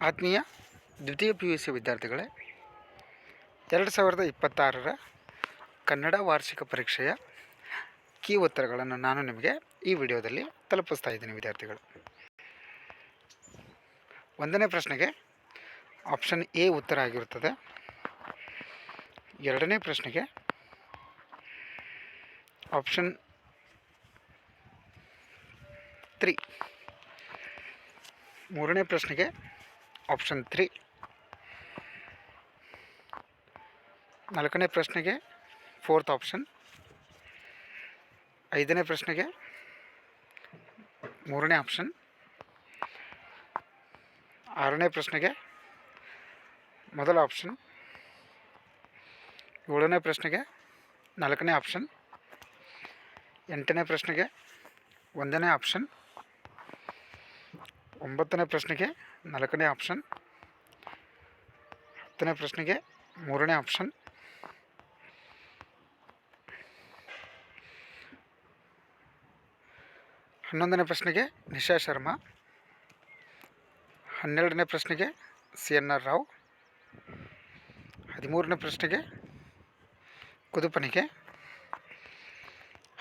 ಆತ್ಮೀಯ ದ್ವಿತೀಯ PUC ವಿದ್ಯಾರ್ಥಿಗಳೇ, 2026ರ ಕನ್ನಡ ವಾರ್ಷಿಕ ಪರೀಕ್ಷೆಯ ಕೀ ಉತ್ತರಗಳನ್ನು ನಾನು ನಿಮಗೆ ಈ ವಿಡಿಯೋದಲ್ಲಿ ತಲುಪಿಸ್ತಾ ಇದ್ದೀನಿ ವಿದ್ಯಾರ್ಥಿಗಳು. 1ನೇ ಪ್ರಶ್ನೆಗೆ ಆಪ್ಷನ್ ಎ ಉತ್ತರ ಆಗಿರುತ್ತದೆ. 2ನೇ ಪ್ರಶ್ನೆಗೆ ಆಪ್ಷನ್ 3. 3ನೇ ಪ್ರಶ್ನೆಗೆ ಆಪ್ಷನ್ 3. 4ನೇ ಪ್ರಶ್ನೆಗೆ 4th ಆಪ್ಷನ್. 5ನೇ ಪ್ರಶ್ನೆಗೆ 3ನೇ ಆಪ್ಷನ್. 6ನೇ ಪ್ರಶ್ನೆಗೆ ಮೊದಲ ಆಪ್ಷನ್. 7ನೇ ಪ್ರಶ್ನೆಗೆ 4ನೇ ಆಪ್ಷನ್. 8ನೇ ಪ್ರಶ್ನೆಗೆ 1ನೇ ಆಪ್ಷನ್. 9ನೇ ಪ್ರಶ್ನೆಗೆ 4ನೇ ಆಪ್ಷನ್. 10ನೇ ಪ್ರಶ್ನೆಗೆ 3ನೇ ಆಪ್ಷನ್. 11ನೇ ಪ್ರಶ್ನೆಗೆ ನಿಶಾ ಶರ್ಮಾ. 12ನೇ ಪ್ರಶ್ನೆಗೆ CNR ರಾವ್. 13ನೇ ಪ್ರಶ್ನೆಗೆ ಕುದುಪನಿಗೆ.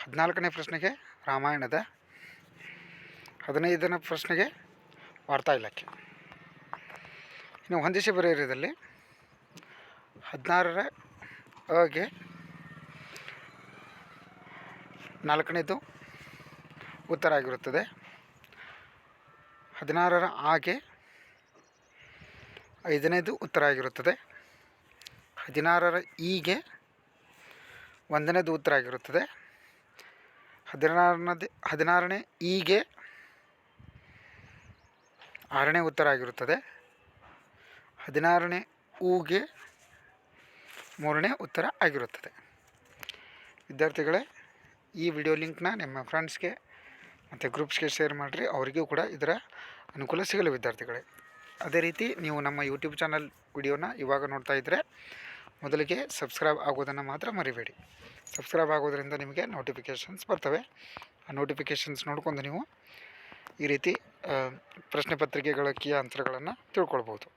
14ನೇ ಪ್ರಶ್ನೆಗೆ ರಾಮಾಯಣದ. 15ನೇ ಪ್ರಶ್ನೆಗೆ ವಾರ್ತಾ ಇಲಾಖೆ. ಇನ್ನು ಹೊಂದಿಸಿ ಬರೆಯಿರಲ್ಲಿ 16ರ ಅಗೆ 4ನೇದು ಉತ್ತರ ಆಗಿರುತ್ತದೆ. 16ರ ಆಗೆ 5ನೇದು ಉತ್ತರ ಆಗಿರುತ್ತದೆ. 16ರ ಈಗೆ 1ನೇದು ಉತ್ತರ ಆಗಿರುತ್ತದೆ. 16ನೇ ಈಗೆ 6ನೇ ಉತ್ತರ ಆಗಿರುತ್ತದೆ. 16ನೇ ಊಗೆ 3ನೇ ಉತ್ತರ ಆಗಿರುತ್ತದೆ. ವಿದ್ಯಾರ್ಥಿಗಳೇ, ಈ ವಿಡಿಯೋ ಲಿಂಕ್ನ ನಿಮ್ಮ ಫ್ರೆಂಡ್ಸ್ಗೆ ಮತ್ತು ಗ್ರೂಪ್ಸ್ಗೆ ಶೇರ್ ಮಾಡಿರಿ. ಅವರಿಗೂ ಕೂಡ ಇದರ ಅನುಕೂಲ ಸಿಗಲಿ ವಿದ್ಯಾರ್ಥಿಗಳೇ. ಅದೇ ರೀತಿ ನೀವು ನಮ್ಮ ಯೂಟ್ಯೂಬ್ ಚಾನಲ್ ವಿಡಿಯೋನ ಇವಾಗ ನೋಡ್ತಾ ಇದ್ದರೆ ಮೊದಲಿಗೆ ಸಬ್ಸ್ಕ್ರೈಬ್ ಆಗೋದನ್ನು ಮಾತ್ರ ಮರಿಬೇಡಿ. ಸಬ್ಸ್ಕ್ರೈಬ್ ಆಗೋದ್ರಿಂದ ನಿಮಗೆ ನೋಟಿಫಿಕೇಷನ್ಸ್ ಬರ್ತವೆ. ಆ ನೋಟಿಫಿಕೇಷನ್ಸ್ ನೋಡ್ಕೊಂಡು ನೀವು ಈ ರೀತಿ ಪ್ರಶ್ನೆ ಪತ್ರಿಕೆಗಳ ಕೀ ಆನ್ಸರ್ಗಳನ್ನು ತಿಳ್ಕೊಳ್ಬೋದು.